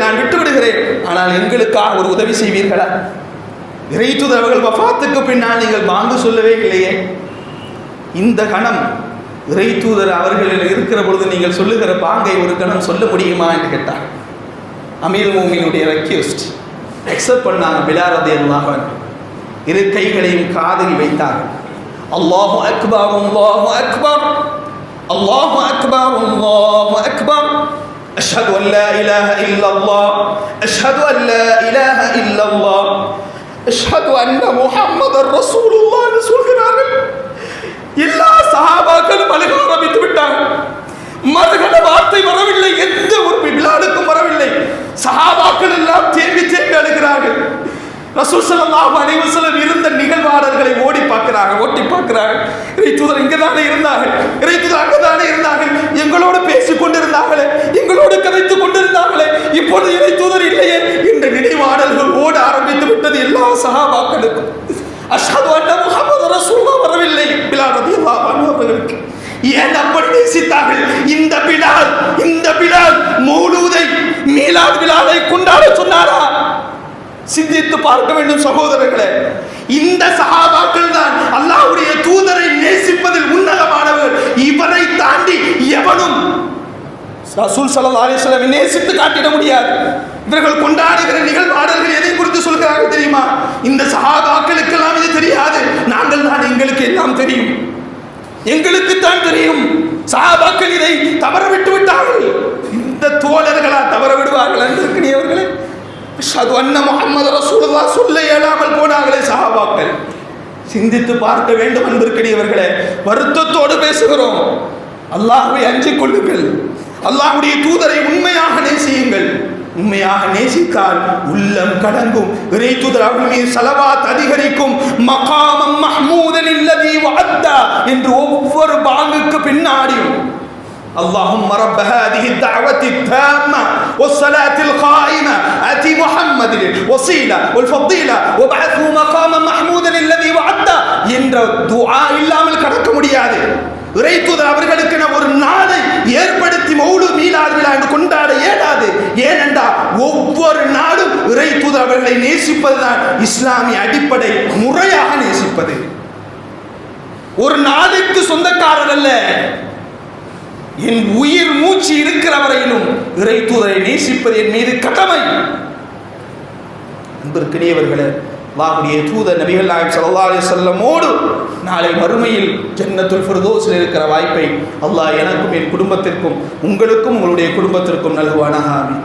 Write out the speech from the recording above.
நான் விட்டுவிடுகிறேன், ஆனால் எங்களுக்காக ஒரு உதவி செய்வீர்களா? இறை தூதர் அவர்கள் வஃபாத்துக்கு பின்னால் நீங்கள் பாங்கு சொல்லவே இல்லையே. இந்த கணம் இறை தூதர் அவர்களில் இருக்கிற பொழுது நீங்கள் சொல்லுகிற பாங்கை ஒரு கணம் சொல்ல முடியுமா என்று கேட்டார். அமீர் மோமினுடைய ரெக்வெஸ்ட் அக்செப்ட் பண்ணாங்க. பிலால் ரலியல்லாஹு அன்ஹு இரு கைகளையும் காதில் வைத்தார்கள். அல்லாஹு அக்பர், அல்லாஹு அக்பர், அல்லாஹு அக்பர், அல்லாஹு அக்பர், அஷ்ஹது அன் லா இலாஹ இல்லல்லாஹ், அஷ்ஹது அன் லா இலாஹ இல்லல்லாஹ், அஷ்ஹது அன்ன முஹம்மதர் ரசூலுல்லாஹ் என்று சொல்கிறார்கள். எல்லா சஹாபாக்களும் அழுக ஆரம்பித்து விட்டார்கள். மறுகண வார்த்தை வரவில்லை, எந்த ஒரு பிலாலுக்கும் வரவில்லை. சஹாபாக்கள் எல்லாம் தேம்பி தேம்பி அழுகிறார்கள். ரசூல் ஸல்லல்லாஹு அலைஹி வஸல்லம் இருந்த நிகழ்வாளர்களை ஓட்டி பார்க்கிறார்கள். இறை தூதர் இங்கே தானே இருந்தார்கள், இறை தூதர் அங்கே தானே இருந்தார்கள், எங்களோடு பேசிக் கொண்டிருந்தார்களே, எங்களோடு கதைத்துக் கொண்டிருந்தார்களே, இப்பொழுது இறை தூதர் இல்லையே என்ற நினைவாடல்கள் ஓட ஆரம்பித்து விட்டது எல்லா சஹாபாக்களுக்கும். அஷ்ஹது அன்ன முஹம்மது ரசூலுல்லாஹ் வரவில்லை பிலால் ரலியல்லாஹு அன்ஹு அவர்களுக்கு. ஏன் அப்படி நேசித்தார்கள்? இந்த பிலால் மௌலூதை மீலாத் விழாவை கொண்டாட சொன்னாரா? சிந்தித்து பார்க்க வேண்டும் சகோதரர்களே. இந்த சஹாபாக்கள் தான் அல்லாஹ்வுடைய தூதரை நேசிப்பதில் உன்னதமானவர்கள். இவரை தாண்டி எவனும் ரசூல் ஸல்லல்லாஹு அலைஹி வஸல்லம் நேசித்து காட்டிட முடியாது. இவர்கள் கொண்டாடுகிற நிகழ்வாடல்கள் எதை குறித்து சொல்கிறார்கள் தெரியுமா? இந்த சஹாபாக்களுக்கெல்லாம் இது தெரியாது, நாங்கள் தான், எங்களுக்கு எல்லாம் தெரியும், எங்களுக்குத்தான் தெரியும். சஹாபாக்கள் இதை தவற விட்டு விட்டார்கள். இந்த தோழர்களா தவற விடுவார்கள்? அன்பிற்கினியவர்களே, அஷ்ஹது அன்ன முஹம்மது ரசூலுல்லாஹ் சொல்ல இயலாமல் போனார்களே சஹாபாக்கள். சிந்தித்து பார்க்க வேண்டும் அன்பிற்கினியவர்களே. வருத்தத்தோடு பேசுகிறோம். அல்லாஹ்வை அஞ்சிக் கொள்ளுங்கள். அல்லாஹ்வுடைய தூதரை உண்மையாக நேசியுங்கள். உண்மையாக நேசித்தால் உள்ளம் கடங்கும். இறை தூதர் அவர்கள் மீது ஸலவாத் அதிகரிக்கும். மகாமம் மஹ்மூதன் அல்லதி வஅத்தா என்று ஒவ்வொரு பாங்குக்கு பின்னாடியும் اللهم رب هذه الدعوة التامة والصلاة القائمة آت محمد الوسيلة والفضيلة وابعثه مقاما محمودا الذي وعدته என்ற துஆ இல்லாமல் கடக்க முடியாது. இறை தூதர் அவர்களுக்கு ஒரு நாளை ஏற்படுத்தி மௌலூத் மீலாத் விழா என்று கொண்டாட இயலாது. ஏனென்றால் ஒவ்வொரு நாளும் இறை தூதர் அவர்களை நேசிப்பதுதான் இஸ்லாமிய அடிப்படை. முறையாக நேசிப்பது. ஒரு நாளுக்கு சொந்தக்காரர் அல்ல, என் உயிர் மூச்சு இருக்கிற வரையிலும் இறை தூதரை நேசிப்பது என் மீது கடமை. அன்பிற்கினியவர்களே, அல்லாஹ்வுடைய தூதர் நபிகள் நாயகம் ஸல்லல்லாஹு அலைஹி வஸல்லமோடு நாளை மறுமையில் ஜன்னத்துல் ஃபிர்தௌஸில் இருக்கிற வாய்ப்பை அல்லாஹ் எனக்கும் என் குடும்பத்திற்கும் உங்களுக்கும் உங்களுடைய குடும்பத்திற்கும் நல்குவானாக. ஆமீன்.